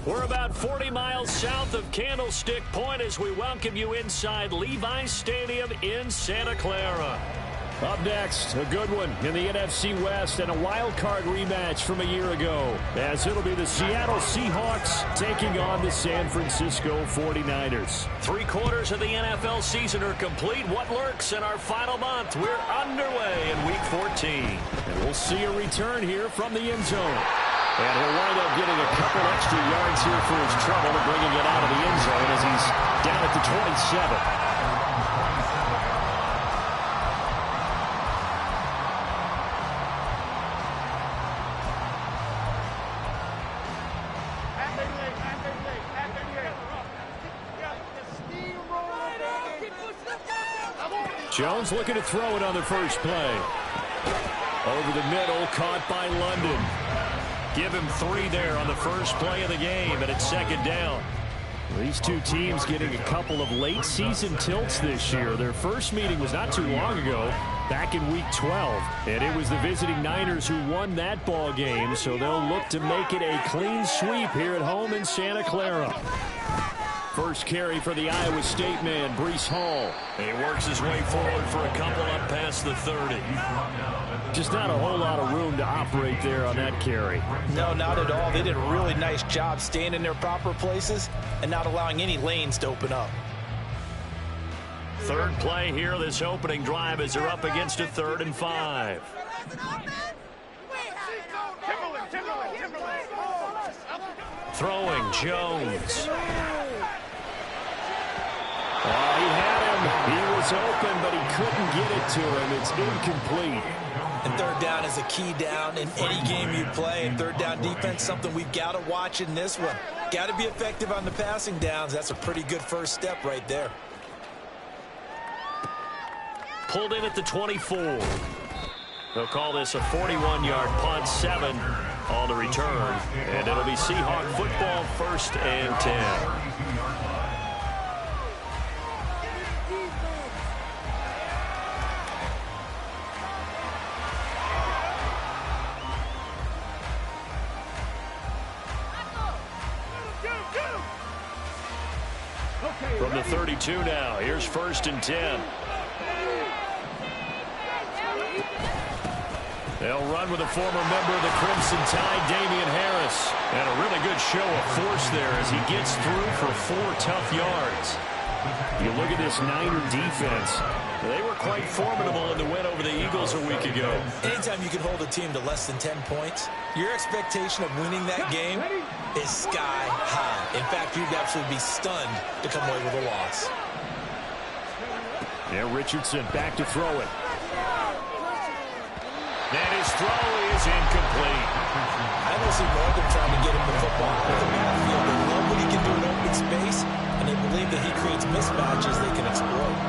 We're about 40 miles south of Candlestick Point as we welcome you inside Levi's Stadium in Santa Clara. Up next, a good one in the NFC West and a wild card rematch from a year ago, as it'll be the Seattle Seahawks taking on the San Francisco 49ers. 3/4 of the NFL season are complete. What lurks in our final month? We're underway in Week 14. And we'll see a return here from the end zone. And he'll wind up getting a couple extra yards here for his trouble and bringing it out of the end zone as he's down at the 27. Jones looking to throw it on the first play. Over the middle, caught by London. Give him 3 there on the first play of the game, and it's second down. These two teams getting a couple of late season tilts this year. Their first meeting was not too long ago, back in Week 12. And it was the visiting Niners who won that ball game, so they'll look to make it a clean sweep here at home in Santa Clara. First carry for the Iowa State man, Breece Hall. He works his way forward for a couple up past the 30. Just not a whole lot of room to operate there on that carry. No, not at all. They did a really nice job staying in their proper places and not allowing any lanes to open up. Third play here, this opening drive, as they're up against a 3rd and 5. Throwing, Jones. He had him. He was open, but he couldn't get it to him. It's incomplete. And third down is a key down in any game you play. And third down defense, something we've got to watch in this one. Got to be effective on the passing downs. That's a pretty good first step right there. Pulled in at the 24. They'll call this a 41-yard punt, 7 on the return. And it'll be Seahawk football, 1st and 10. From the 32 now, here's 1st and 10. They'll run with a former member of the Crimson Tide, Damian Harris. And a really good show of force there as he gets through for 4 tough yards. You look at this Niner defense. They were quite formidable in the win over the Eagles a week ago. Anytime you can hold a team to less than 10 points, your expectation of winning that game is sky high. In fact, you'd absolutely be stunned to come away with a loss. Yeah, Richardson back to throw it. And his throw is incomplete. I don't see Morgan trying to get him the football with him on the field. They love what he can do in open space, and they believe that he creates mismatches they can exploit.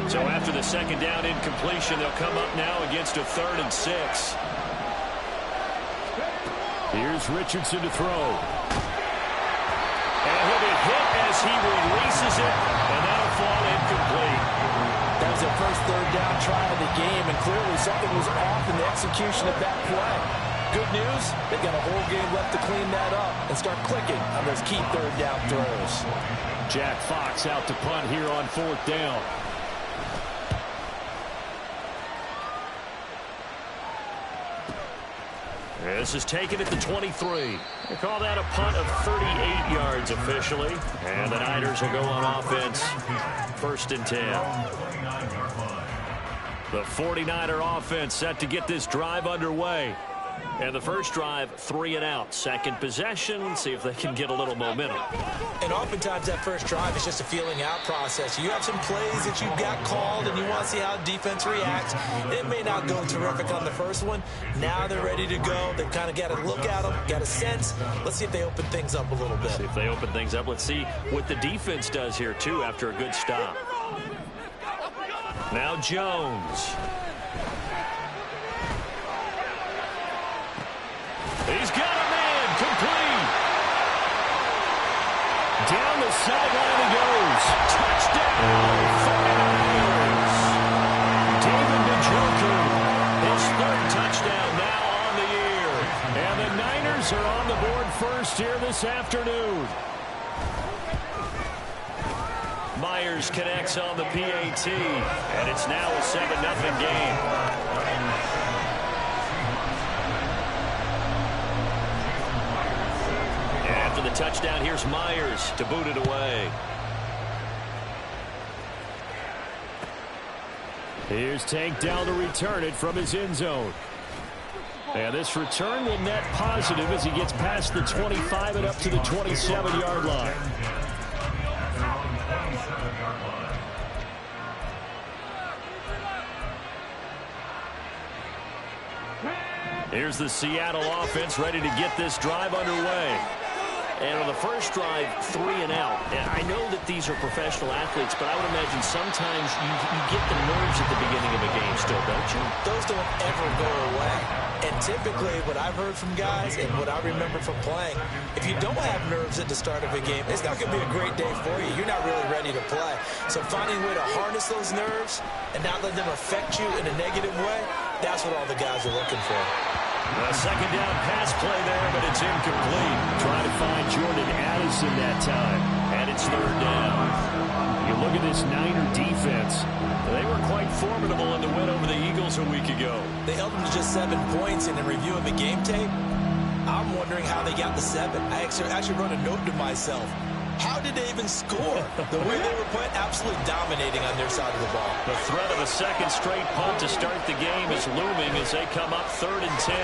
So after the second down incompletion, they'll come up now against a 3rd and 6. Here's Richardson to throw. And he'll be hit as he releases it, and that'll fall incomplete. That was their first third down try of the game, and clearly something was off in the execution of that play. Good news, they've got a whole game left to clean that up and start clicking on those key third down throws. Jack Fox out to punt here on 4th down. This is taken at the 23. They call that a punt of 38 yards officially. And the Niners will go on offense, 1st and 10. The 49er offense set to get this drive underway. And the first drive, 3 and out. Second possession, see if they can get a little momentum. And oftentimes that first drive is just a feeling out process. You have some plays that you've got called and you want to see how defense reacts. It may not go terrific on the first one. Now they're ready to go. They've kind of got to look at them, got a sense. Let's see if they open things up a little bit. See if they open things up. Let's see what the defense does here, too, after a good stop. Now Jones. He's got a man complete. down the sideline he goes. Touchdown, 49ers. David Njoku, his third touchdown now on the year. And the Niners are on the board first here this afternoon. Myers connects on the PAT, and it's now a 7-0 game. After the touchdown, here's Myers to boot it away. Here's Tank down to return it from his end zone. And this return will net positive as he gets past the 25 and up to the 27-yard line. Here's the Seattle offense ready to get this drive underway. And on the first drive, 3 and out. And I know that these are professional athletes, but I would imagine sometimes you get the nerves at the beginning of a game still, don't you? Those don't ever go away. And typically what I've heard from guys and what I remember from playing, if you don't have nerves at the start of a game, it's not going to be a great day for you. You're not really ready to play. So finding a way to harness those nerves and not let them affect you in a negative way, that's what all the guys are looking for. A second down pass play there, but it's incomplete. Trying to find Jordan Addison that time, and it's third down. You look at this Niner defense. They were quite formidable in the win over the Eagles a week ago. They held them to just 7 points, and in reviewing the game tape, I'm wondering how they got the 7. I actually wrote a note to myself. How did they even score? The way they were playing, absolutely dominating on their side of the ball. The threat of a second straight punt to start the game is looming as they come up 3rd and 10.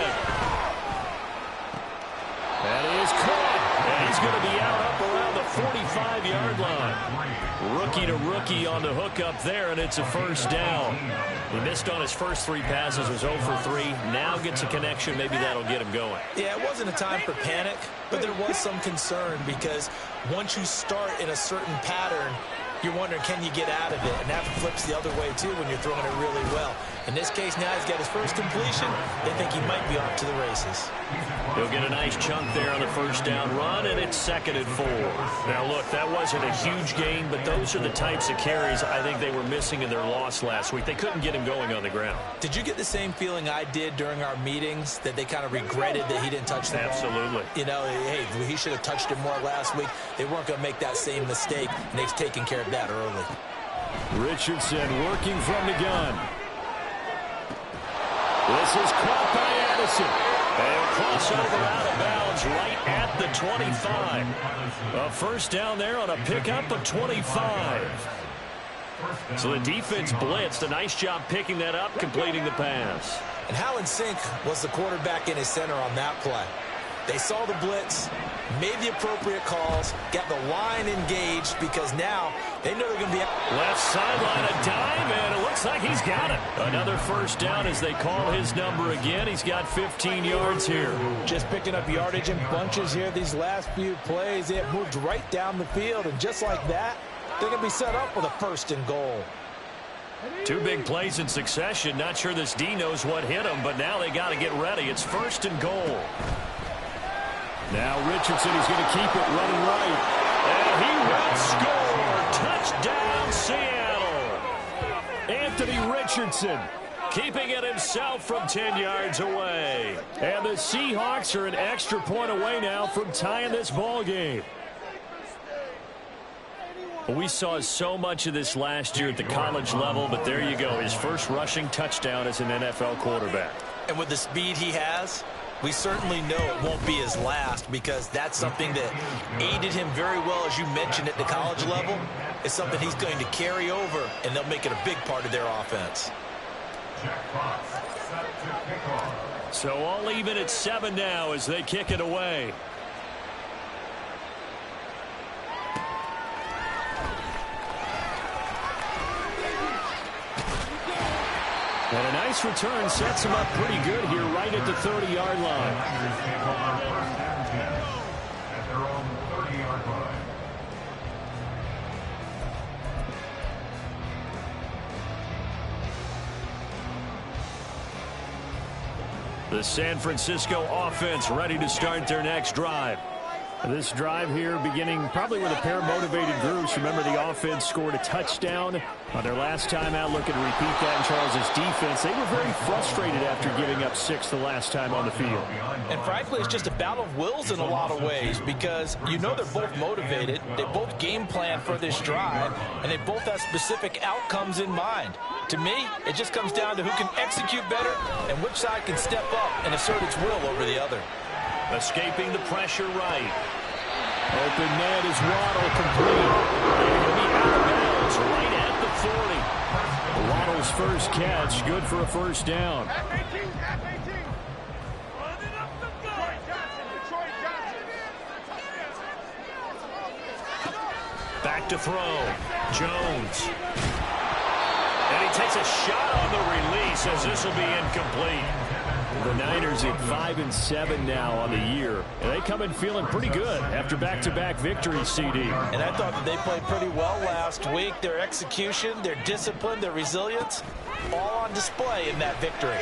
That is caught. And he's going to be out up around the 45-yard line. Rookie to rookie on the hook up there, and it's a first down. He missed on his first 3 passes, was 0 for 3. Now gets a connection. Maybe that'll get him going. Yeah, it wasn't a time for panic, but there was some concern because once you start in a certain pattern, you're wondering, can you get out of it? And that flips the other way, too, when you're throwing it really well. In this case, now he's got his first completion. They think he might be off to the races. He'll get a nice chunk there on the first down run, and it's 2nd and 4. Now, look, that wasn't a huge gain, but those are the types of carries I think they were missing in their loss last week. They couldn't get him going on the ground. Did you get the same feeling I did during our meetings, that they kind of regretted that he didn't touch the ball? Absolutely. You know, hey, he should have touched it more last week. They weren't going to make that same mistake, and they've taken care of that early. Richardson working from the gun. This is caught by Addison. And crossover out of bounds right at the 25. A first down there on a pickup of 25. So the defense blitzed. A nice job picking that up, completing the pass. And how in sync was the quarterback in his center on that play? They saw the blitz, made the appropriate calls, got the line engaged because now they know they're going to be left sideline, a dive, and it looks like he's got it. Another first down as they call his number again. He's got 15 yards here. Just picking up yardage in bunches here these last few plays. They have moved right down the field, and just like that, they're going to be set up with a 1st and goal. 2 big plays in succession. Not sure this D knows what hit him, but now they got to get ready. It's 1st and goal. Now Richardson is going to keep it running right. And he will score. Touchdown, Seattle. Anthony Richardson keeping it himself from 10 yards away. And the Seahawks are an extra point away now from tying this ball game. We saw so much of this last year at the college level, but there you go. His first rushing touchdown as an NFL quarterback. And with the speed he has, we certainly know it won't be his last because that's something that aided him very well, as you mentioned, at the college level. It's something he's going to carry over, and they'll make it a big part of their offense. So all even at 7 now as they kick it away. And a nice return sets him up pretty good here right at the 30-yard line. The San Francisco offense ready to start their next drive. This drive here beginning probably with a pair of motivated groups. Remember, the offense scored a touchdown on their last time out, looking to repeat that in Charles's defense. They were very frustrated after giving up 6 the last time on the field. And frankly, it's just a battle of wills in a lot of ways, because you know they're both motivated. They both game plan for this drive, and they both have specific outcomes in mind. To me, it just comes down to who can execute better and which side can step up and assert its will over the other. Escaping the pressure right. Open man is Waddle, complete. And he'll be out of bounds right at the 40. Waddle's first catch, good for a first down. Back to throw. Jones. And he takes a shot on the release as this will be incomplete. The Niners at 5-7 now on the year. And they come in feeling pretty good after back-to-back victories, CD. And I thought that they played pretty well last week. Their execution, their discipline, their resilience, all on display in that victory.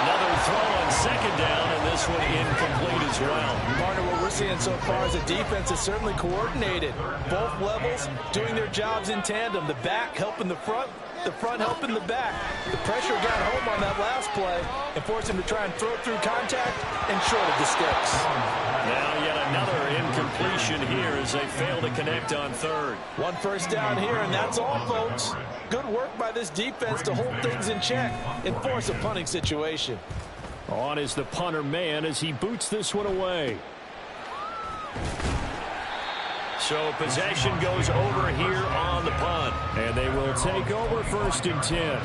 Another throw on second down, and this one incomplete as well. Partner, what we're seeing so far is the defense is certainly coordinated. Both levels doing their jobs in tandem. The back helping the front helping the back. The pressure got home on that last play and forced him to try and throw through contact and short of the sticks. Now yet another incompletion here as they fail to connect on third. One first down here, and that's all, folks. Good work by this defense to hold things in check and force a punting situation. On is the punter man as he boots this one away. So possession goes over here on the punt. And they will take over 1st and 10.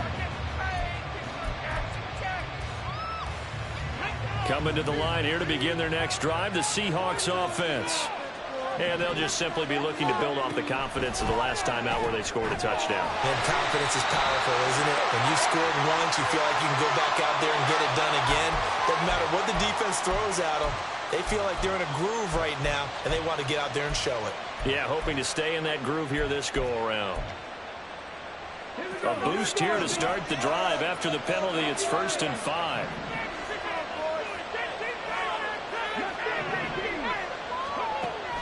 Coming to the line here to begin their next drive, the Seahawks offense. And they'll just simply be looking to build off the confidence of the last time out where they scored a touchdown. And confidence is powerful, isn't it? When you scored once, you feel like you can go back out there and get it done again. Doesn't matter what the defense throws at them. They feel like they're in a groove right now, and they want to get out there and show it. Yeah, hoping to stay in that groove here this go-around. A boost here to start the drive after the penalty. It's 1st and 5.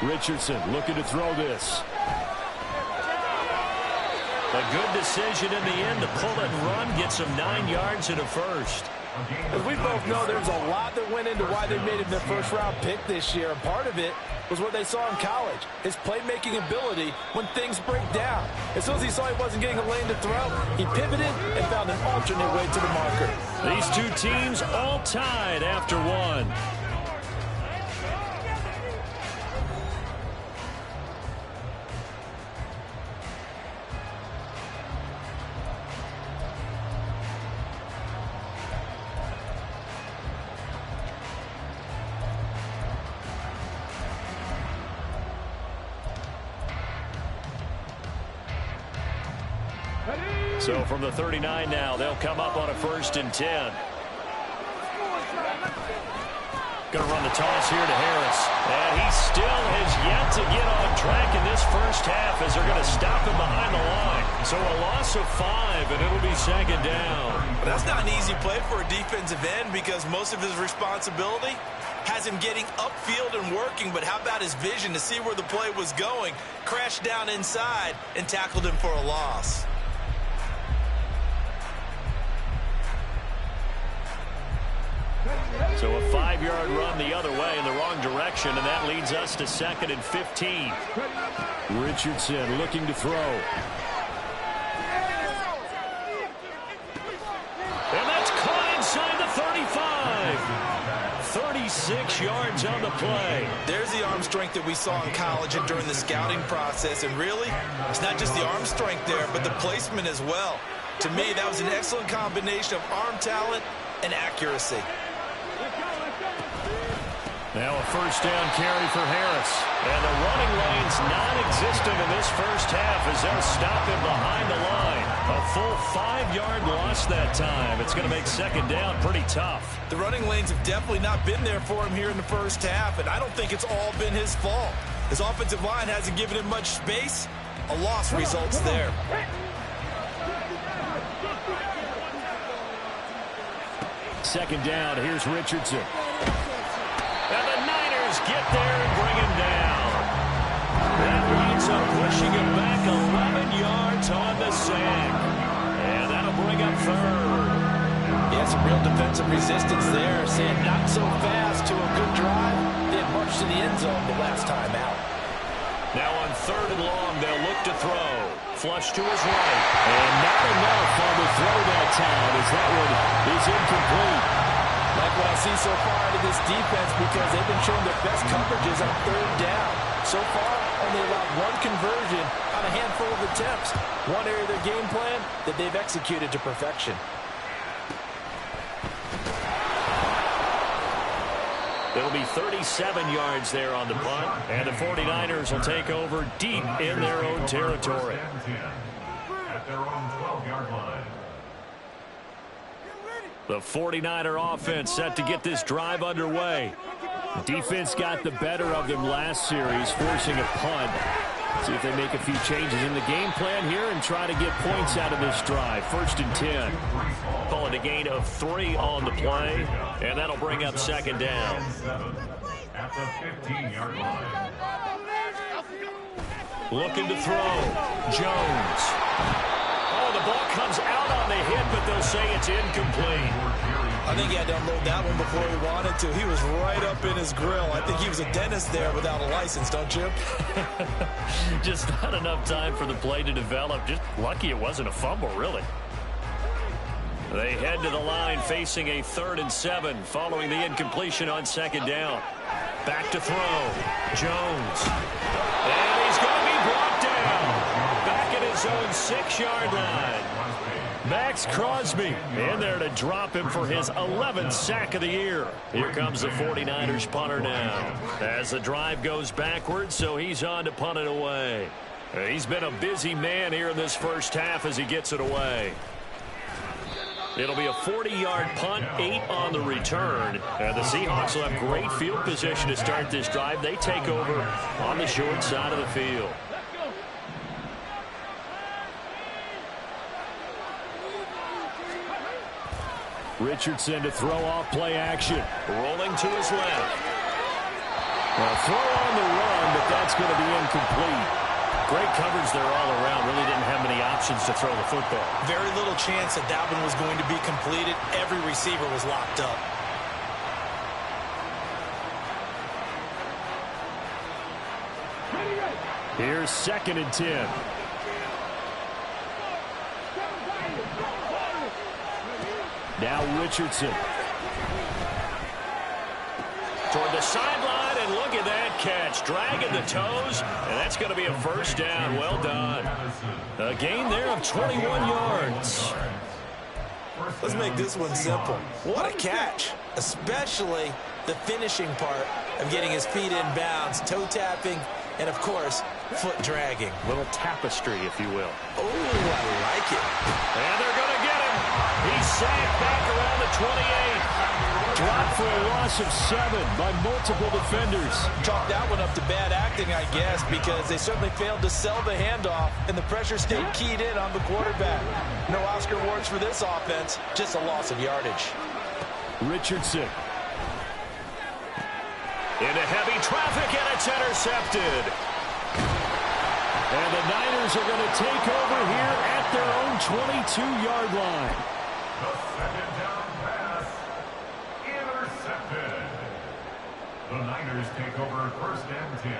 Richardson looking to throw this. A good decision in the end to pull it and run, get some 9 yards and a first. As we both know, there's a lot that went into why they made him their first-round pick this year, and part of it was what they saw in college, his playmaking ability when things break down. As soon as he saw he wasn't getting a lane to throw, he pivoted and found an alternate way to the marker. These two teams all tied after one. So from the 39 now, they'll come up on a 1st and 10. Going to run the toss here to Harris. And he still has yet to get on track in this first half as they're going to stop him behind the line. So a loss of 5, and it'll be 2nd down. But that's not an easy play for a defensive end because most of his responsibility has him getting upfield and working, but how about his vision to see where the play was going, crashed down inside, and tackled him for a loss. So a 5-yard run the other way in the wrong direction, and that leads us to 2nd and 15. Richardson looking to throw. And that's caught inside the 35. 36 yards on the play. There's the arm strength that we saw in college and during the scouting process. And really, it's not just the arm strength there, but the placement as well. To me, that was an excellent combination of arm talent and accuracy. Now a 1st down carry for Harris. And the running lane's non-existent in this first half as they'll stop him behind the line. A full 5-yard loss that time. It's going to make 2nd down pretty tough. The running lanes have definitely not been there for him here in the first half, and I don't think it's all been his fault. His offensive line hasn't given him much space. A loss results there. Second down, here's Richardson. And the Niners get there and bring him down. That winds up pushing him back 11 yards on the sack. And that'll bring up third. Yeah, some real defensive resistance there. Saying not so fast to a good drive. They had marched to the end zone the last time out. Now on 3rd and long, they'll look to throw. Flush to his right. And not enough on the throw that time as that one is incomplete. Like what I see so far out of this defense, because they've been showing their best coverages on 3rd down. So far, only allowed one conversion on a handful of attempts. One area of their game plan that they've executed to perfection. It'll be 37 yards there on the punt, and the 49ers will take over deep in their own territory. At their own 12-yard line. The 49er offense set to get this drive underway. Defense got the better of them last series, forcing a punt. See if they make a few changes in the game plan here and try to get points out of this drive. 1st and 10. Call it a gain of 3 on the play, and that'll bring up 2nd down. At the 15-yard line. Looking to throw. Jones. Oh, the ball comes out on the hit, but they'll say it's incomplete. I think he had to unload that one before he wanted to. He was right up in his grill. I think he was a dentist there without a license, don't you? Just not enough time for the play to develop. Just lucky it wasn't a fumble, really. They head to the line facing a 3rd and 7 following the incompletion on 2nd down. Back to throw. Jones. And he's going to be brought down. Back at his own 6-yard line. Max Crosby in there to drop him for his 11th sack of the year. Here comes the 49ers punter now. As the drive goes backwards, so he's on to punt it away. He's been a busy man here in this first half as he gets it away. It'll be a 40-yard punt, 8 on the return. And the Seahawks will have great field position to start this drive. They take over on the short side of the field. Richardson to throw off play action. Rolling to his left. A throw on the run, but that's going to be incomplete. Great coverage there all around. Really didn't have many options to throw the football. Very little chance that that one was going to be completed. Every receiver was locked up. Here's 2nd and 10. Now Richardson. Toward the sideline, and look at that catch. Dragging the toes, and that's going to be a 1st down. Well done. A gain there of 21 yards. Let's make this one simple. What a catch, especially the finishing part of getting his feet in bounds, toe tapping, and, of course, foot dragging. Little tapestry, if you will. Oh, I like it. And they're going to get him. He's sacked back around the 28. Dropped for a loss of 7 by multiple defenders. Chalk that one up to bad acting, I guess, because they certainly failed to sell the handoff, and the pressure stayed keyed in on the quarterback. No Oscar awards for this offense, just a loss of yardage. Richardson. Into heavy traffic, and it's intercepted. And the Niners are going to take over here at their own 22-yard line. The 2nd down pass intercepted. The Niners take over 1st and 10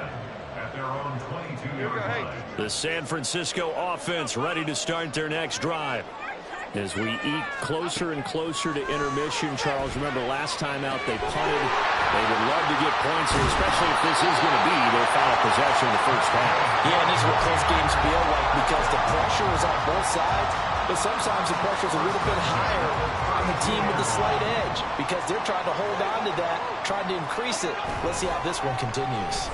at their own 22-yard line. The San Francisco offense ready to start their next drive. As we eat closer and closer to intermission, Charles, remember last time out they punted. They would love to get points here, especially if this is going to be their final possession in the first half. Yeah, and this is what close games feel like because the pressure is on both sides, but sometimes the pressure is a little bit higher on the team with the slight edge because they're trying to hold on to that, trying to increase it. Let's see how this one continues.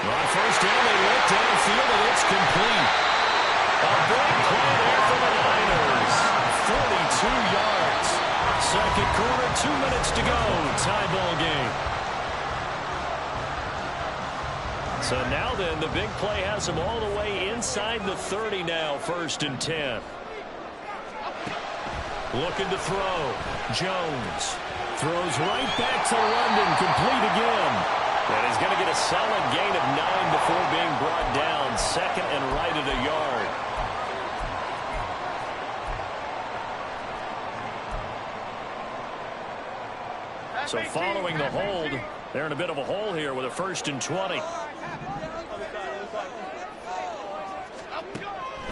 On 1st down, they look downfield, and it's complete. A big play there for the Niners. 42 yards. 2nd quarter, 2 minutes to go. Tie ball game. So now then, the big play has them all the way inside the 30 now. 1st and 10. Looking to throw. Jones. Throws right back to London, complete again. And he's going to get a solid gain of 9 before being brought down. Second and right at a yard. So following the hold, they're in a bit of a hole here with a 1st and 20.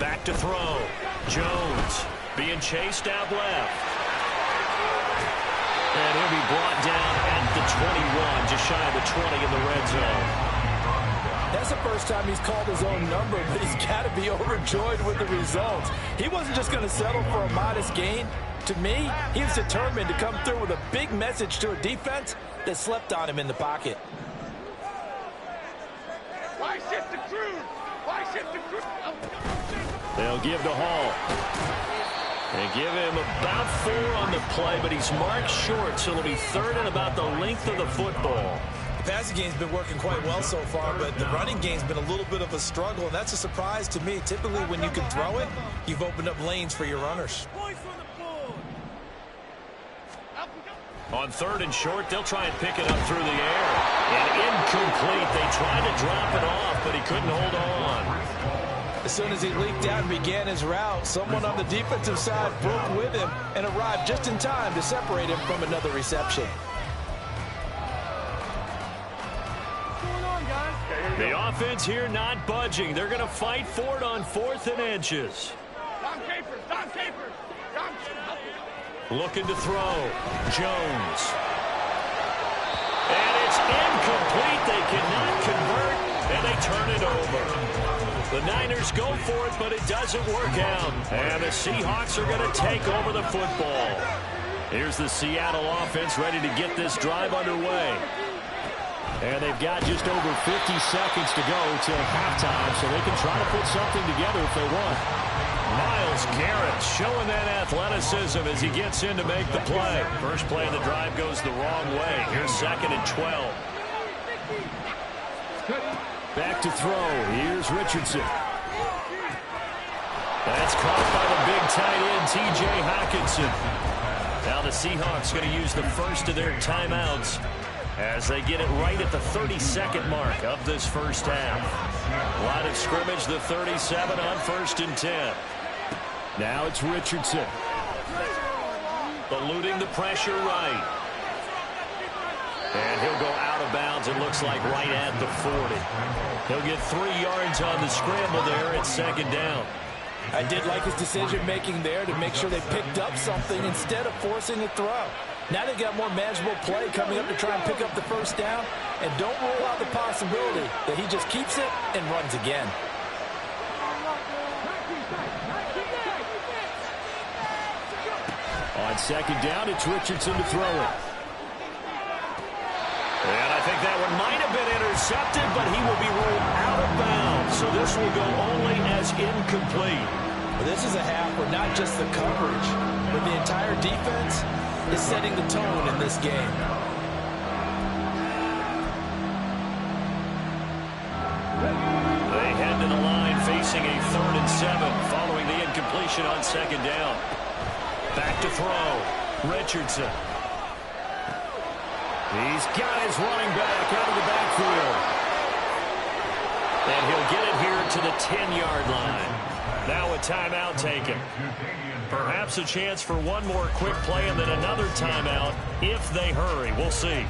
Back to throw. Jones being chased out left. And he'll be brought down at the 21, just shy of the 20 in the red zone. That's the first time he's called his own number, but he's got to be overjoyed with the results. He wasn't just going to settle for a modest gain. To me, he was determined to come through with a big message to a defense that slept on him in the pocket. Why shift the crew? Why shift the crew? They'll give to Hall. They give him about 4 on the play, but he's marked short, so it'll be 3rd and about the length of the football. The passing game's been working quite well so far, but the running game's been a little bit of a struggle, and that's a surprise to me. Typically, when you can throw it, you've opened up lanes for your runners. On 3rd and short, they'll try and pick it up through the air. And incomplete. They tried to drop it off, but he couldn't hold on. As soon as he leaked out and began his route, someone on the defensive side broke with him and arrived just in time to separate him from another reception. The offense here not budging. They're going to fight for it on 4th and inches. Don Capers, Don Capers, Don Capers. Looking to throw. Jones. And it's incomplete. They cannot convert, and they turn it over. The Niners go for it, but it doesn't work out. And the Seahawks are going to take over the football. Here's the Seattle offense ready to get this drive underway. And they've got just over 50 seconds to go till halftime, so they can try to put something together if they want. Myles Garrett showing that athleticism as he gets in to make the play. First play of the drive goes the wrong way. Here's 2nd and 12. Back to throw. Here's Richardson. That's caught by the big tight end, T.J. Hockenson. Now the Seahawks going to use the first of their timeouts as they get it right at the 32nd mark of this first half. Line of scrimmage, the 37 on 1st and 10. Now it's Richardson. Eluding the pressure right. And he'll go out of bounds, it looks like right at the 40. He'll get 3 yards on the scramble there at 2nd down. I did like his decision-making there to make sure they picked up something instead of forcing a throw. Now they've got more manageable play coming up to try and pick up the 1st down. And don't rule out the possibility that he just keeps it and runs again. On 2nd down, it's Richardson to throw it. And I think that one might have been intercepted, but he will be ruled out of bounds. So this will go only as incomplete. Well, this is a half where not just the coverage, but the entire defense is setting the tone in this game. They head to the line facing a 3rd and 7 following the incompletion on 2nd down. Back to throw. Richardson. He's got his running back out of the backfield. And he'll get it here to the 10-yard line. Now a timeout taken. Perhaps a chance for one more quick play and then another timeout if they hurry. We'll see.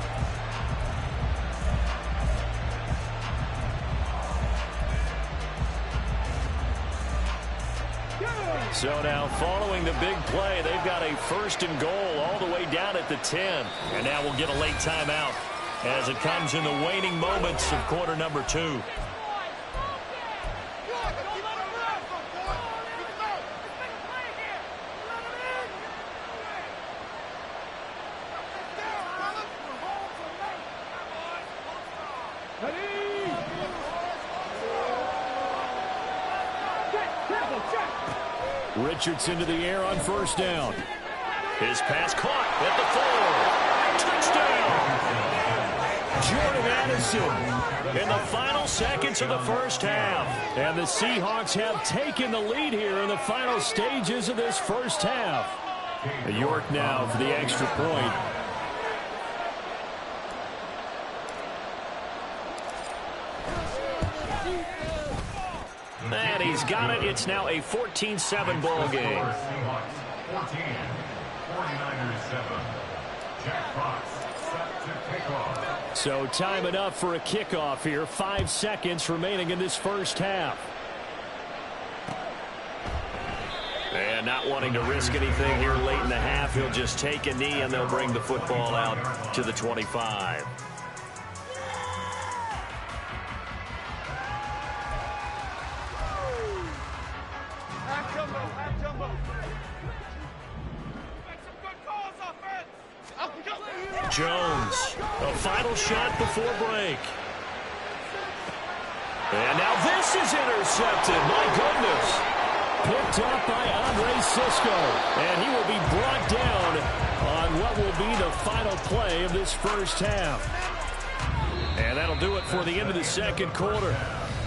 So now following the big play, they've got a 1st and goal all the way down at the 10. And now we'll get a late timeout as it comes in the waning moments of quarter number 2. Richardson to the air on 1st down. His pass caught at the 4. Touchdown! Jordan Addison in the final seconds of the first half. And the Seahawks have taken the lead here in the final stages of this first half. York now for the extra point. And he's got it. It's now a 14-7 ball game. 14, 49ers 7. Jack Fox set to kick off. So time enough for a kickoff here. 5 seconds remaining in this first half. And not wanting to risk anything here late in the half, he'll just take a knee and they'll bring the football out to the 25. Jones, a final shot before break. And now this is intercepted. My goodness. Picked up by Andre Cisco. And he will be brought down on what will be the final play of this first half. And that'll do it for the end of the second quarter.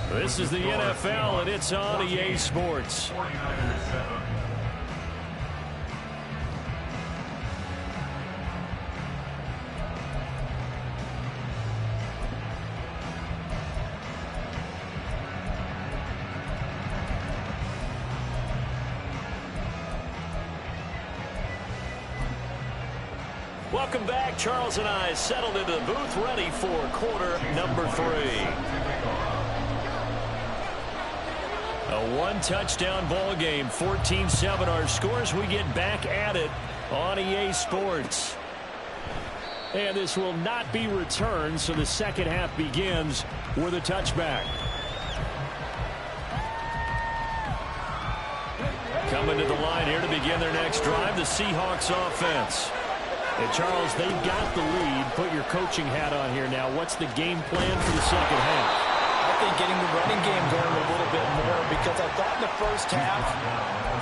This is the NFL, and it's on EA Sports. 49ers 7. Welcome back. Charles and I settled into the booth, ready for quarter number 3. A one-touchdown ball game, 14-7 our scores. We get back at it on EA Sports. And this will not be returned, so the second half begins with a touchback. Coming to the line here to begin their next drive, the Seahawks offense. And Charles, they've got the lead. Put your coaching hat on here now. What's the game plan for the second half? I think getting the running game going a little bit more, because I thought in the first half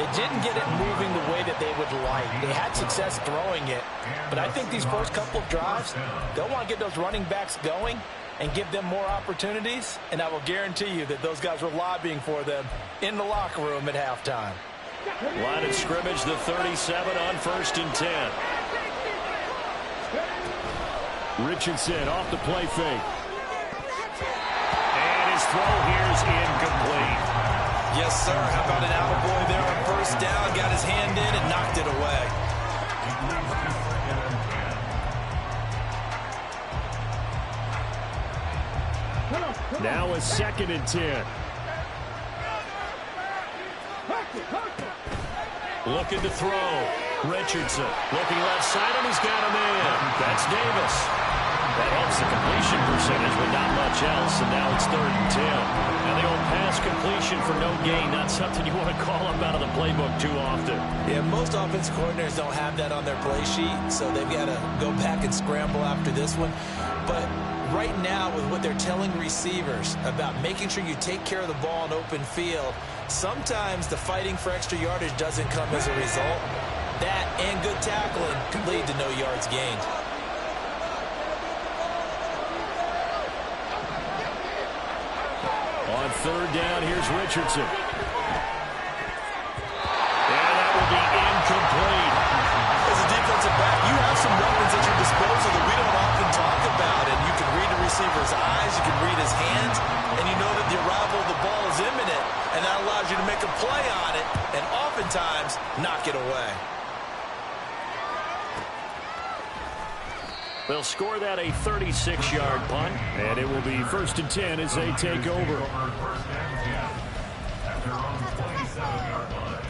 it didn't get it moving the way that they would like. They had success throwing it, but I think these first couple of drives, they'll want to get those running backs going and give them more opportunities, and I will guarantee you that those guys were lobbying for them in the locker room at halftime. Line of scrimmage, the 37 on 1st and 10. Richardson off the play fake. And his throw here's incomplete. Yes, sir. How about an attaboy there on first down? Got his hand in and knocked it away. Now a 2nd and 10. Looking to throw. Richardson looking left side, and he's got him in. That's Davis. That helps the completion percentage, but not much else, and now it's 3rd and 10. Now the old pass completion for no gain, not something you want to call up out of the playbook too often. Yeah, most offensive coordinators don't have that on their play sheet, so they've got to go back and scramble after this one. But right now, with what they're telling receivers about making sure you take care of the ball in open field, sometimes the fighting for extra yardage doesn't come as a result. That and good tackling could lead to no yards gained. On 3rd down, here's Richardson. And that will be incomplete. As a defensive back, you have some weapons at your disposal that we don't often talk about. And you can read the receiver's eyes, you can read his hands, and you know that the arrival of the ball is imminent. And that allows you to make a play on it and oftentimes knock it away. They'll score that a 36-yard punt, and it will be 1st and 10 as they take over. 1st and 10 at their own 27-yard line.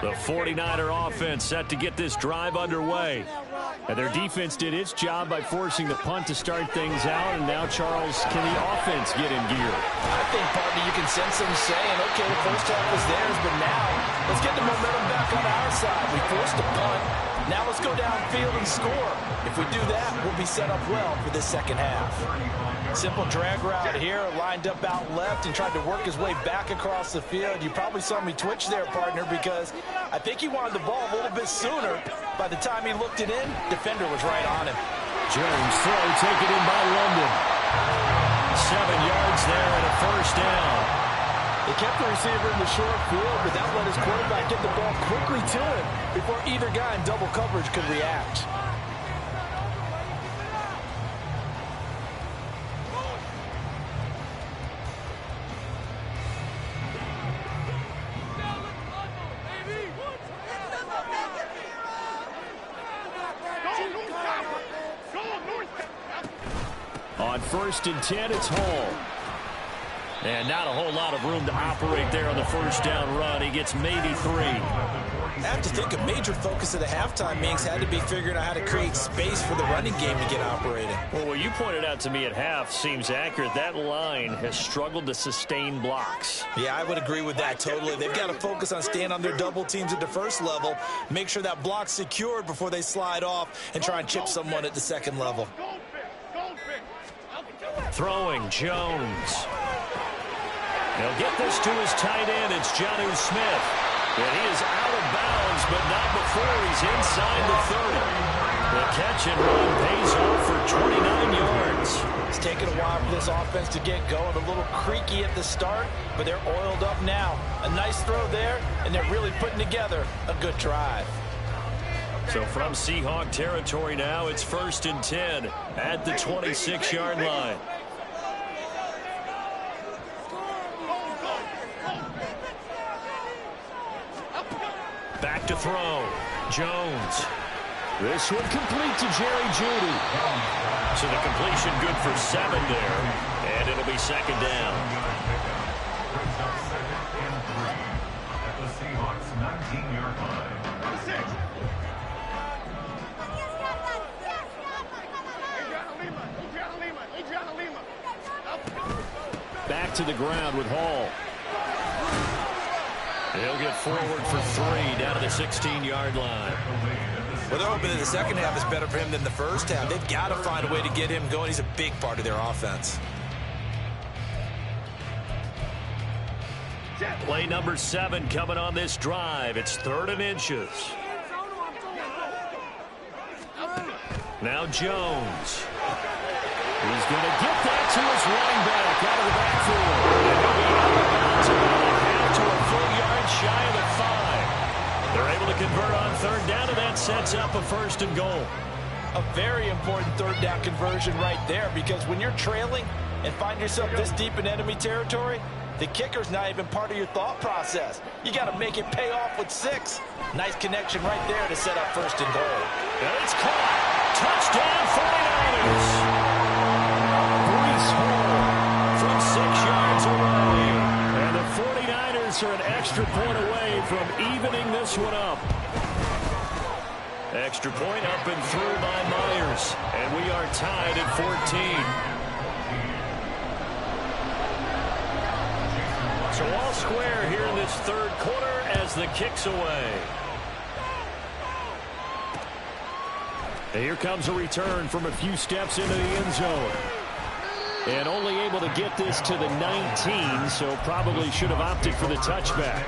The 49er offense set to get this drive underway. And their defense did its job by forcing the punt to start things out. And now, Charles, can the offense get in gear? I think, partner, you can sense them saying, okay, the first half was theirs, but now let's get the momentum back on our side. We forced a punt. Now let's go downfield and score. If we do that, we'll be set up well for this second half. Simple drag route here, lined up out left and tried to work his way back across the field. You probably saw me twitch there, partner, because I think he wanted the ball a little bit sooner. By the time he looked it in, defender was right on him. Jones throw taken in by London. 7 yards there and a 1st down. They kept the receiver in the short field, but that let his quarterback get the ball quickly to him before either guy in double coverage could react. On 1st and 10, it's Hall. And not a whole lot of room to operate there on the first down run. He gets maybe 3. I have to think a major focus of the halftime meetings had to be figuring out how to create space for the running game to get operating. Well, what you pointed out to me at half seems accurate. That line has struggled to sustain blocks. Yeah, I would agree with that totally. They've got to focus on staying on their double teams at the first level, make sure that block's secured before they slide off and try and chip someone at the second level. Throwing, Jones. He'll get this to his tight end. It's Jonnu Smith. And he is out of bounds, but not before he's inside the 30. The catch and run pays off for 29 yards. It's taken a while for this offense to get going. A little creaky at the start, but they're oiled up now. A nice throw there, and they're really putting together a good drive. So from Seahawk territory now, it's 1st and 10 at the 26-yard line. Back to throw. Jones. This one complete to Jerry Jeudy. So the completion good for 7 there. And it'll be 2nd down. At the Seahawks 19-yard line. Back to the ground with Hall. He'll get forward for 3 down to the 16-yard line. Well, they're hoping that the second half is better for him than the first half. They've got to find a way to get him going. He's a big part of their offense. Play number 7 coming on this drive. It's 3rd and inches. Now Jones. He's going to get that to his running back out of the backfield. And he'll be out of bounds about a half to a full yard shy of the 5. They're able to convert on 3rd down, and that sets up a 1st and goal. A very important 3rd down conversion right there, because when you're trailing and find yourself this deep in enemy territory, the kicker's not even part of your thought process. You got to make it pay off with 6. Nice connection right there to set up 1st and goal. And it's caught. Touchdown 49ers. Breece Hall from 6 yards away. And the 49ers are an extra point away from evening this one up. Extra point up and through by Myers. And we are tied at 14. So all square here in this 3rd quarter as the kick's away. And here comes a return from a few steps into the end zone. And only able to get this to the 19, so probably should have opted for the touchback.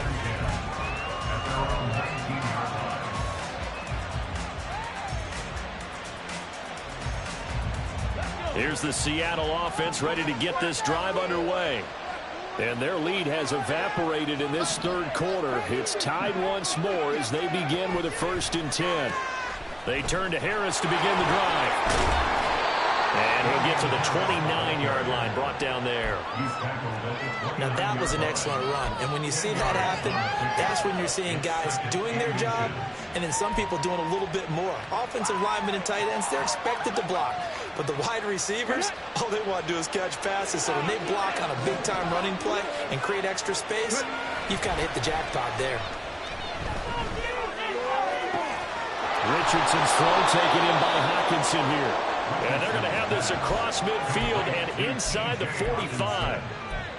Here's the Seattle offense ready to get this drive underway. And their lead has evaporated in this 3rd quarter. It's tied once more as they begin with a 1st and 10. They turn to Harris to begin the drive. And he'll get to the 29-yard line, brought down there. Now that was an excellent run. And when you see that happen, that's when you're seeing guys doing their job and then some people doing a little bit more. Offensive linemen and tight ends, they're expected to block. But the wide receivers, all they want to do is catch passes. So when they block on a big-time running play and create extra space, you've kind of hit the jackpot there. Richardson's throw taken in by Hockenson here. And they're going to have this across midfield and inside the 45.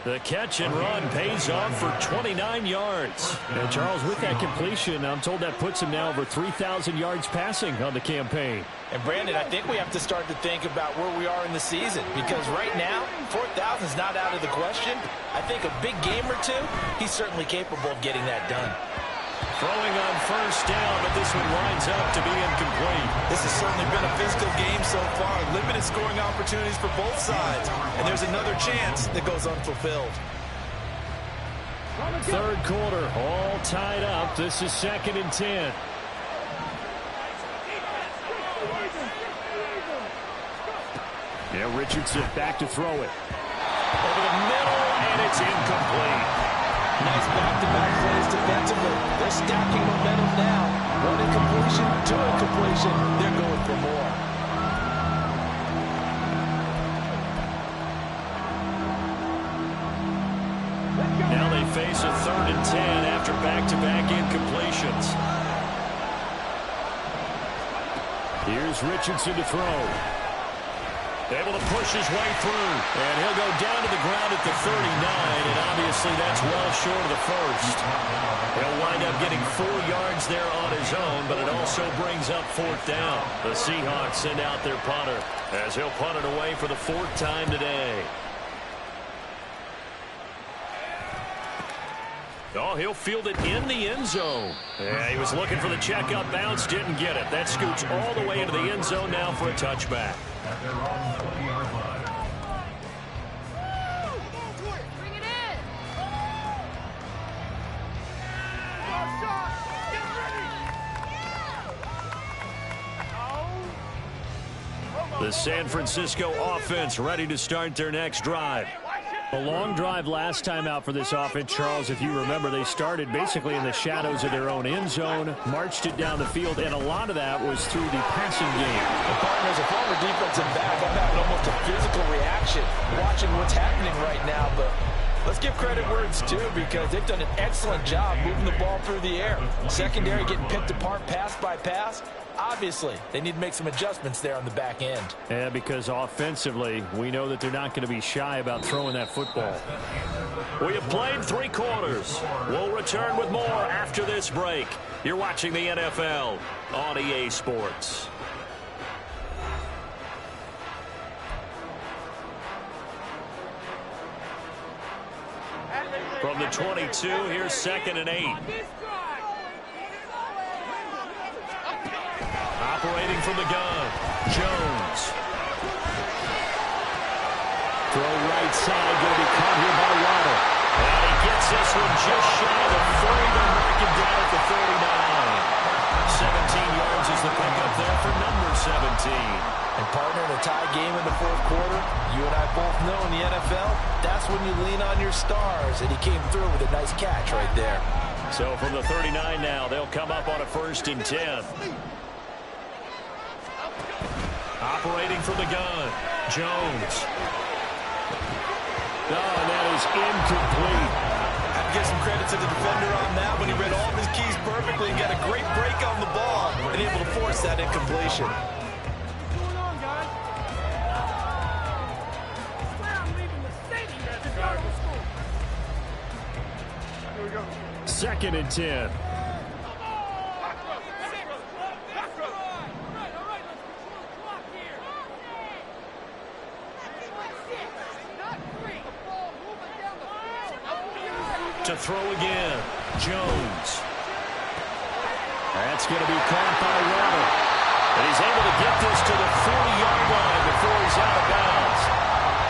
The catch and run pays off for 29 yards. And Charles, with that completion, I'm told that puts him now over 3,000 yards passing on the campaign. And Brandon, I think we have to start to think about where we are in the season, because right now, 4,000 is not out of the question. I think a big game or two, he's certainly capable of getting that done. Throwing on 1st down, but this one winds up to be incomplete. This has certainly been a physical game so far. Limited scoring opportunities for both sides. And there's another chance that goes unfulfilled. Third quarter, all tied up. This is 2nd and 10. Yeah, Richardson back to throw it. Over the middle, and it's incomplete. Nice back-to-back plays defensively. They're stacking momentum now. One incompletion, two incompletion. They're going for more. Now they face a 3rd and 10 after back-to-back incompletions. Here's Richardson to throw. Able to push his way through. And he'll go down to the ground at the 39, and obviously that's well short of the first. He'll wind up getting 4 yards there on his own, but it also brings up 4th down. The Seahawks send out their punter as he'll punt it away for the 4th time today. Oh, he'll field it in the end zone. Yeah, he was looking for the check-up bounce, didn't get it. That scoots all the way into the end zone now for a touchback. At their own 20-yard line. Bring it in. Get ready. The San Francisco offense ready to start their next drive. A long drive last time out for this offense, Charles. If you remember, they started basically in the shadows of their own end zone, marched it down the field, and a lot of that was through the passing game. The partner's a former defensive back. I'm having almost a physical reaction watching what's happening right now, but let's give credit where it's due because they've done an excellent job moving the ball through the air. Secondary getting picked apart pass by pass. Obviously, they need to make some adjustments there on the back end. Yeah, because offensively, we know that they're not going to be shy about throwing that football. We have played 3 quarters. We'll return with more after this break. You're watching the NFL on EA Sports. From the 22, here's 2nd and 8. Operating from the gun, Jones. Throw right side, going to be caught here by Waddle. And he gets this one just shy of the 40. They mark him down at the 49. 17 yards is the pickup there for number 17. And partner, in a tie game in the 4th quarter, you and I both know in the NFL, that's when you lean on your stars. And he came through with a nice catch right there. So from the 39 now, they'll come up on a 1st and 10. Operating from the gun, Jones. Oh, and that is incomplete. I have to give some credit to the defender on that when he read all of his keys perfectly and got a great break on the ball and able to force that incompletion. What's going on, guys? I swear I'm leaving the stadium at the start of the school. Here we go. 2nd and 10. To throw again, Jones. That's going to be caught by Waddle. And he's able to get this to the 40-yard line before he's out of bounds.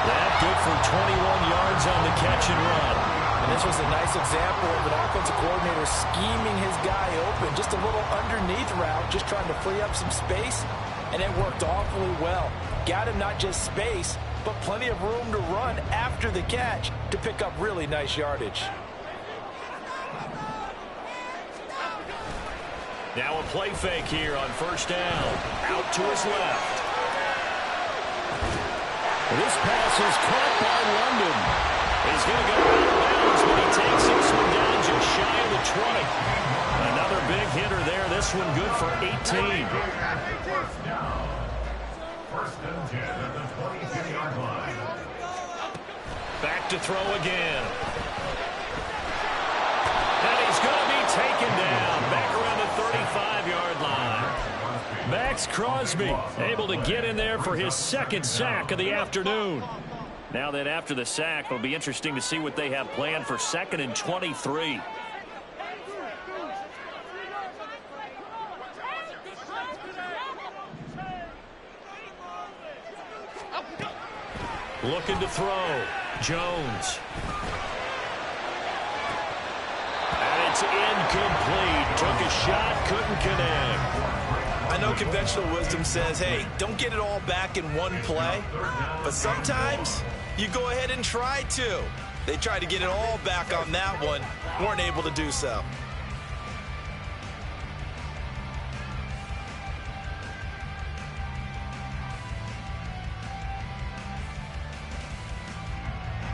That good for 21 yards on the catch and run. And this was a nice example of an offensive coordinator scheming his guy open. Just a little underneath route, just trying to free up some space. And it worked awfully well. Got him not just space, but plenty of room to run after the catch to pick up really nice yardage. Now a play fake here on 1st down. Out to his left. This pass is caught by London. He's going to go out of bounds, but he takes this one down just shy of the 20. Another big hitter there. This one good for 18. First down. 1st and 10 at the 22-yard line. Back to throw again. And he's going to be taken down. Back around the 35-yard line. Max Crosby able to get in there for his 2nd sack of the afternoon. Now that after the sack, it'll be interesting to see what they have planned for 2nd and 23. Looking to throw. Jones. It's incomplete. Took a shot, couldn't connect. I know conventional wisdom says, hey, don't get it all back in one play. But sometimes you go ahead and try to. They tried to get it all back on that one. Weren't able to do so.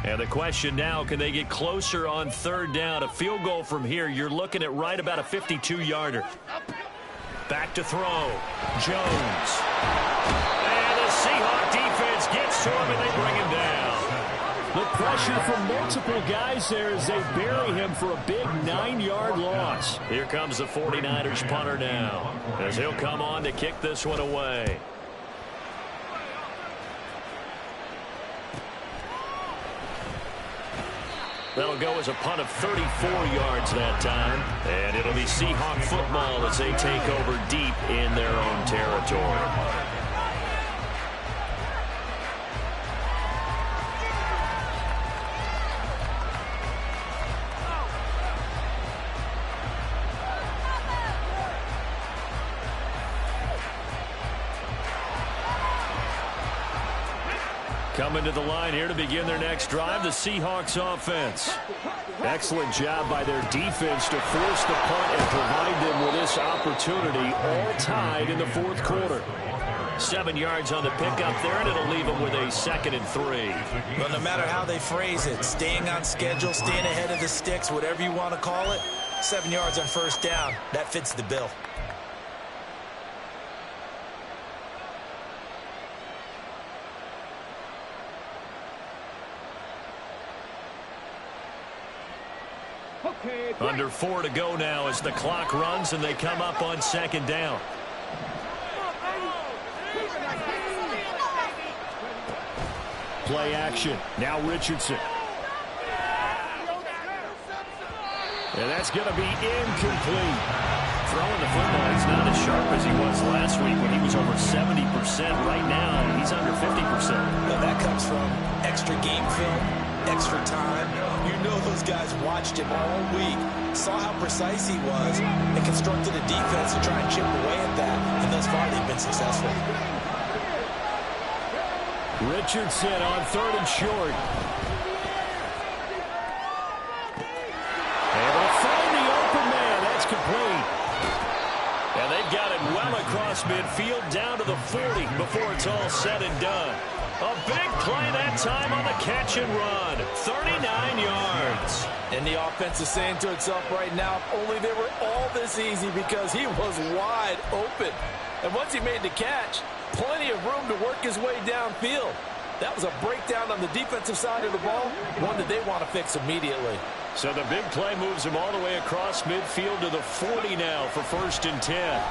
And the question now, can they get closer on third down? A field goal from here, you're looking at right about a 52-yarder. Back to throw. Jones. And the Seahawk defense gets to him, and they bring him down. The pressure from multiple guys there as they bury him for a big 9-yard loss. Here comes the 49ers punter now, as he'll come on to kick this one away. That'll go as a punt of 34 yards that time. And it'll be Seahawk football as they take over deep in their own territory. Coming to the line here to begin their next drive, the Seahawks offense. Excellent job by their defense to force the punt and provide them with this opportunity, all tied in the fourth quarter. 7 yards on the pickup there, and it'll leave them with a 2nd and 3. Well, no matter how they phrase it, staying on schedule, staying ahead of the sticks, whatever you want to call it, 7 yards on first down, that fits the bill. Under 4 to go now as the clock runs and they come up on 2nd down. Play action. Now Richardson. And that's going to be incomplete. Throwing the football, he's not as sharp as he was last week when he was over 70%. Right now, he's under 50%. Well, that comes from extra game film, extra time. You know those guys watched him all week, saw how precise he was, and constructed a defense to try and chip away at that. And thus far, they've been successful. Richardson on 3rd and short. And they'll find the open man. That's complete. And they've got it well across midfield down to the 40 before it's all said and done. A big play that time on the catch and run. 39 yards. And the offense is saying to itself right now, if only they were all this easy, because he was wide open. And once he made the catch, plenty of room to work his way downfield. That was a breakdown on the defensive side of the ball, one that they want to fix immediately. So the big play moves him all the way across midfield to the 40 now for 1st and 10.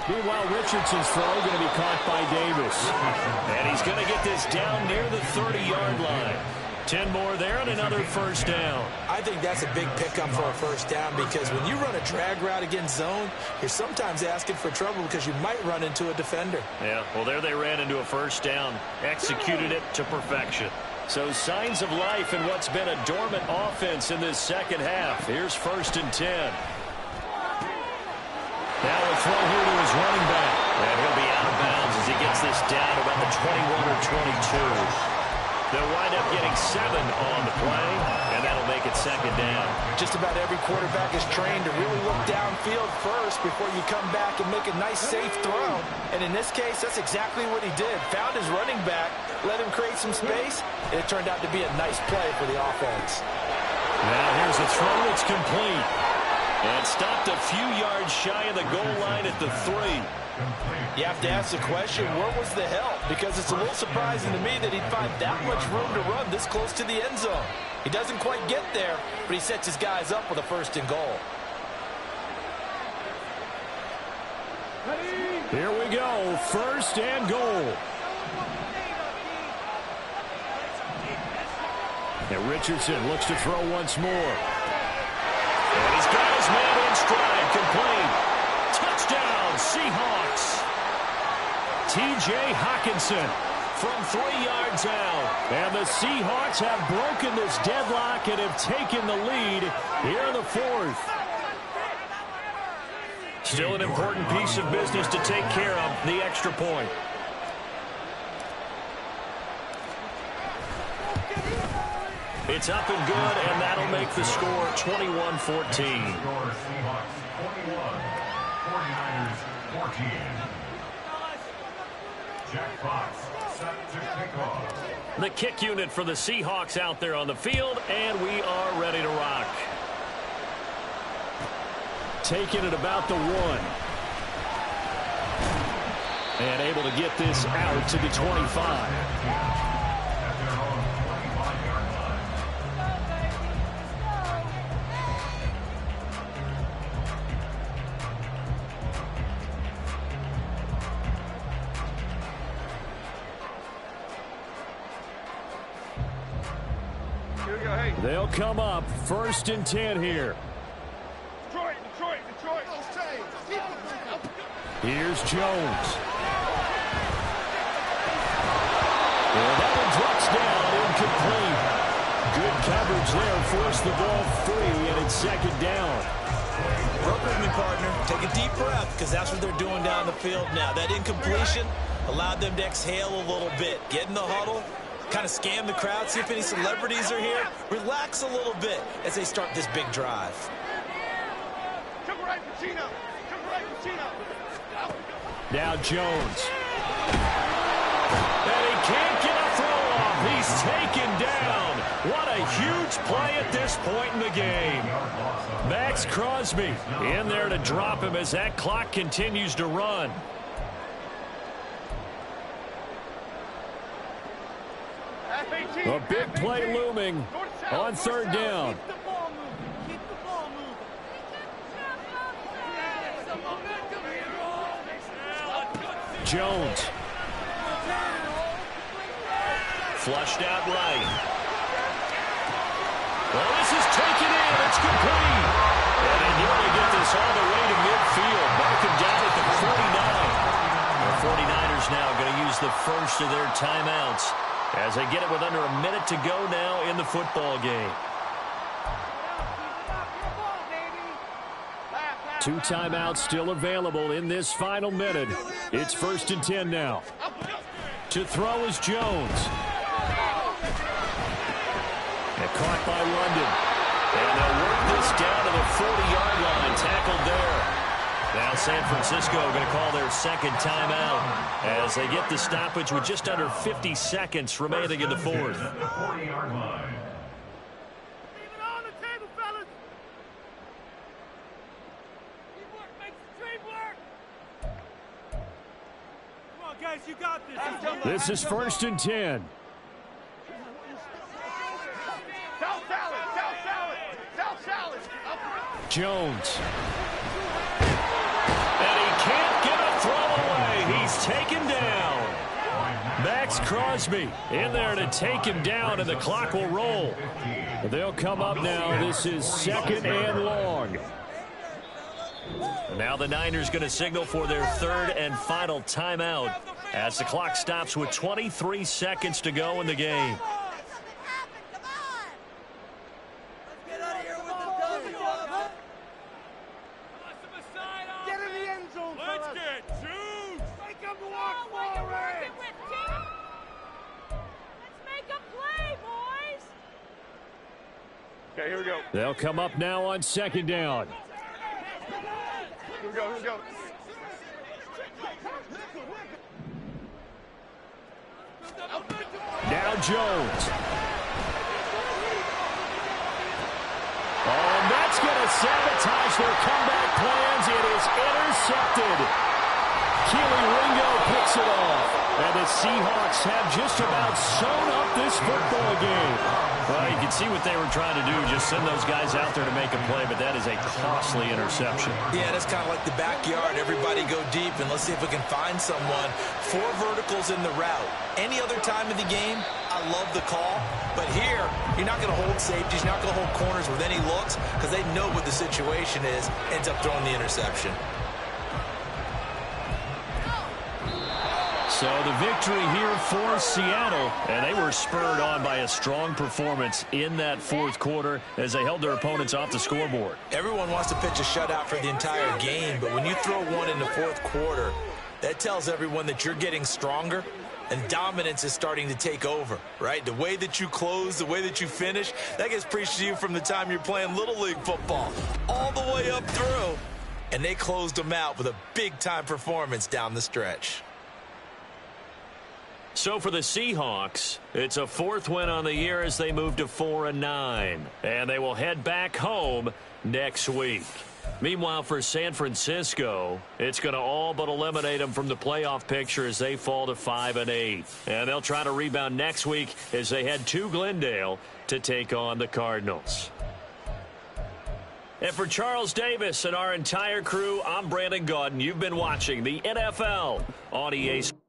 Meanwhile, Richardson's throw going to be caught by Davis. And he's going to get this down near the 30-yard line. 10 more there and another 1st down. I think that's a big pickup for a 1st down, because when you run a drag route against zone, you're sometimes asking for trouble because you might run into a defender. Yeah, well, there they ran into a 1st down. Executed it to perfection. So signs of life in what's been a dormant offense in this 2nd half. Here's 1st and 10. Now a throw here to his running back. And he'll be out of bounds as he gets this down about the 21 or 22. They'll wind up getting 7 on the play, and that'll make it 2nd down. Just about every quarterback is trained to really look downfield first before you come back and make a nice, safe throw. And in this case, that's exactly what he did. Found his running back, let him create some space, and it turned out to be a nice play for the offense. Now here's a throw that's complete. And stopped a few yards shy of the goal line at the 3. You have to ask the question, where was the help? Because it's a little surprising to me that he'd find that much room to run this close to the end zone. He doesn't quite get there, but he sets his guys up with a 1st and goal. Here we go, 1st and goal. And Richardson looks to throw once more. And he's got his man in stride, complete. Touchdown, Seahawks. T.J. Hockenson, from 3 yards out. And the Seahawks have broken this deadlock and have taken the lead here in the fourth. Still an important piece of business to take care of, the extra point. It's up and good, and that'll make the score 21-14. Seahawks 21, 49ers 14. Jack Fox set to kick off. The kick unit for the Seahawks out there on the field, and we are ready to rock. Taking it about the 1. And able to get this out to the 25. They'll come up 1st and 10 here. Detroit. Here's Jones. And that one drops down, incomplete. Good coverage there, forced the ball free, and it's 2nd down. Work with me, partner. Take a deep breath, because that's what they're doing down the field now. That incompletion allowed them to exhale a little bit. Get in the huddle. Kind of scan the crowd, see if any celebrities are here. Relax a little bit as they start this big drive. Now Jones. And he can't get a throw off. He's taken down. What a huge play at this point in the game. Max Crosby in there to drop him as that clock continues to run. A big play looming on 3rd down. Jones. Flushed out right. Well, this is taken in. It's complete. And they nearly get this all the way to midfield. Mark him down at the 49. The 49ers now going to use the first of their timeouts as they get it with under a minute to go now in the football game. 2 timeouts still available in this final minute. It's 1st and 10 now. To throw is Jones. And caught by London. And they'll work this down to the 40-yard line. Tackled there. Now San Francisco going to call their 2nd timeout as they get the stoppage with just under 50 seconds remaining in the 4th. At the 40-yard line. Leave it on the table, fellas. Teamwork makes the dream work. Come on, guys, you got this. This is 1st and 10. Jones. And he can't get a throw away. He's taken down. Max Crosby in there to take him down, and the clock will roll. They'll come up now. This is 2nd and long. Now the Niners going to signal for their 3rd and final timeout as the clock stops with 23 seconds to go in the game. Okay, here we go. They'll come up now on 2nd down. Here we go. Now Jones. Oh, and that's going to sabotage their comeback plans. It is intercepted. Keely Ringo picks it off. And the Seahawks have just about sewn up this football game. Well, you can see what they were trying to do, just send those guys out there to make a play, but that is a costly interception. Yeah, that's kind of like the backyard. Everybody go deep, and let's see if we can find someone. 4 verticals in the route. Any other time of the game, I love the call. But here, you're not going to hold safeties. You're not going to hold corners with any looks because they know what the situation is. Ends up throwing the interception. So the victory here for Seattle, and they were spurred on by a strong performance in that fourth quarter as they held their opponents off the scoreboard. Everyone wants to pitch a shutout for the entire game, but when you throw one in the fourth quarter, that tells everyone that you're getting stronger and dominance is starting to take over, right? The way that you close, the way that you finish, that gets preached to you from the time you're playing Little League football all the way up through. And they closed them out with a big-time performance down the stretch. So for the Seahawks, it's a fourth win on the year as they move to 4-9. And they will head back home next week. Meanwhile, for San Francisco, it's going to all but eliminate them from the playoff picture as they fall to 5-8. And they'll try to rebound next week as they head to Glendale to take on the Cardinals. And for Charles Davis and our entire crew, I'm Brandon Gaudin. You've been watching the NFL on EA Sports.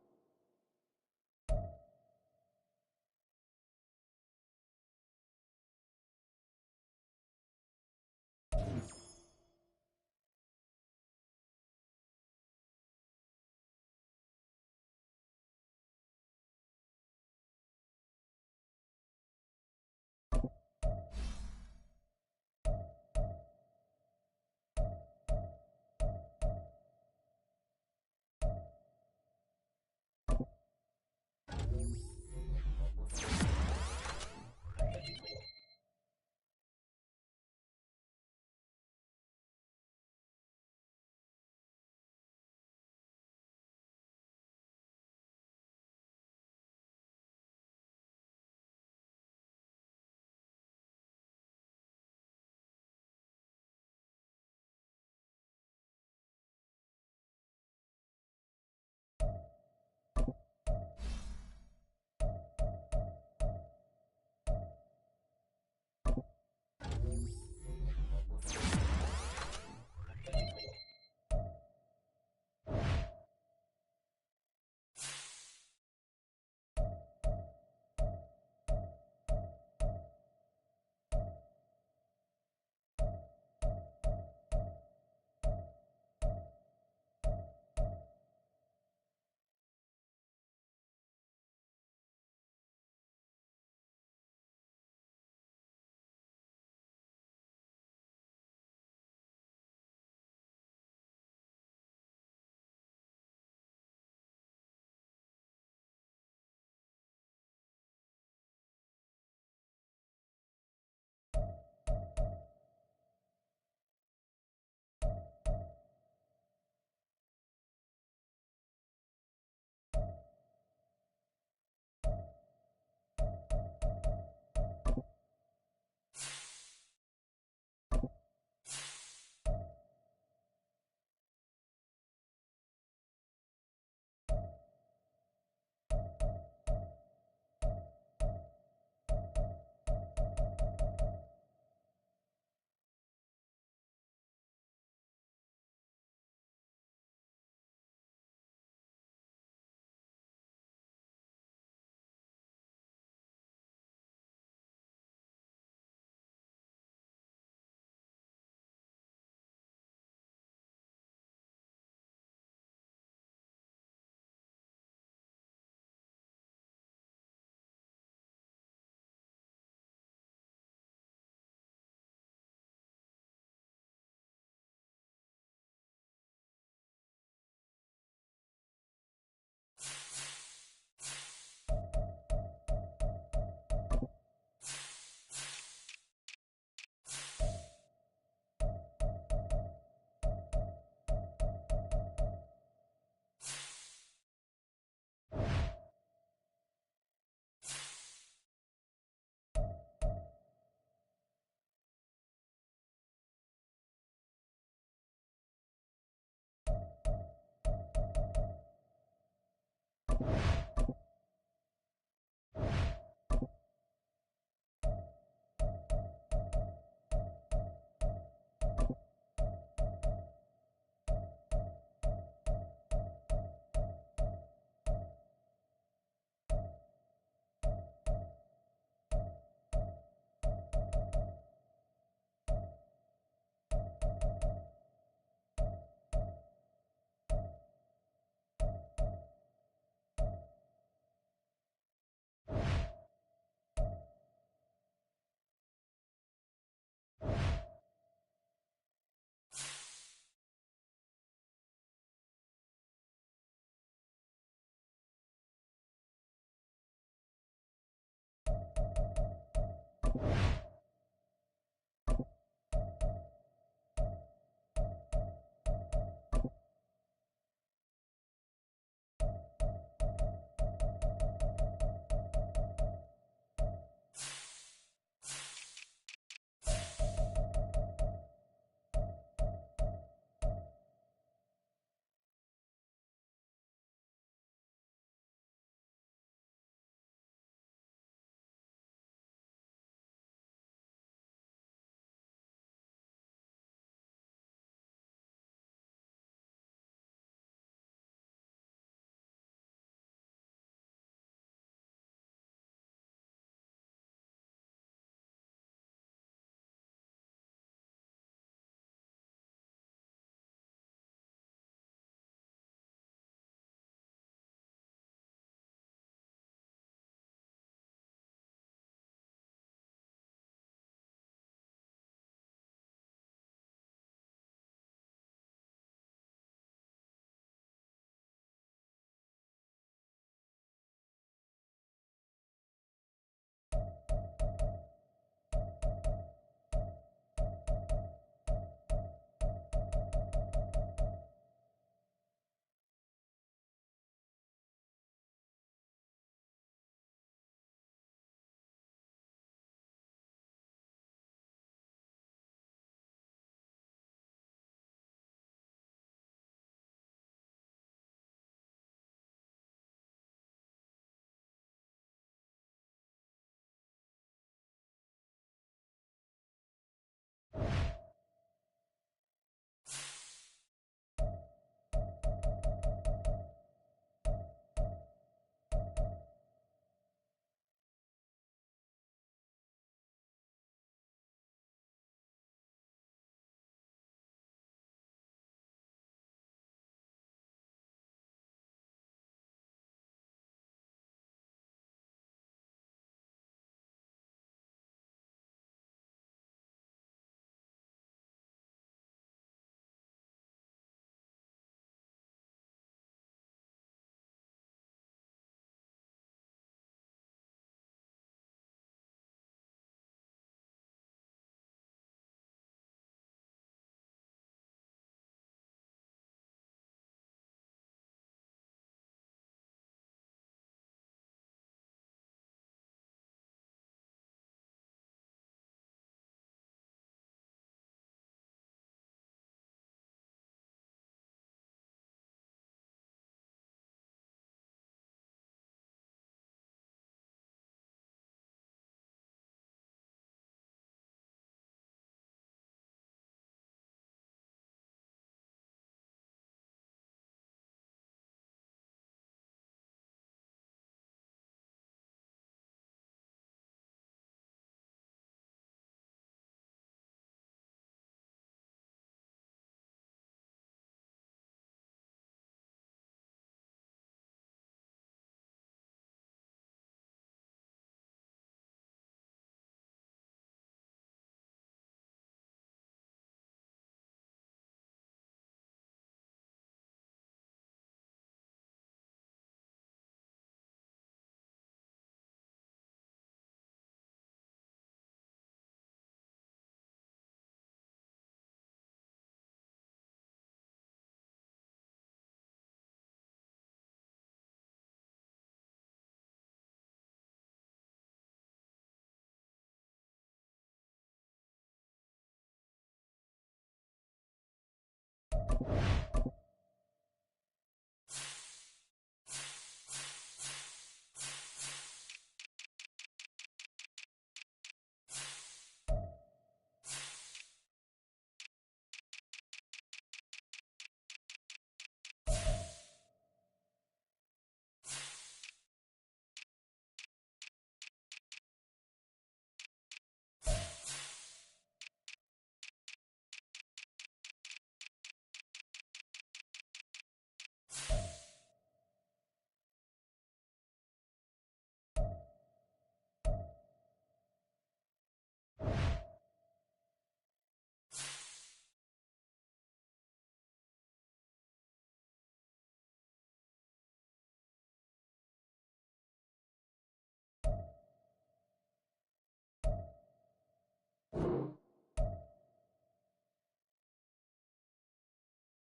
Bye.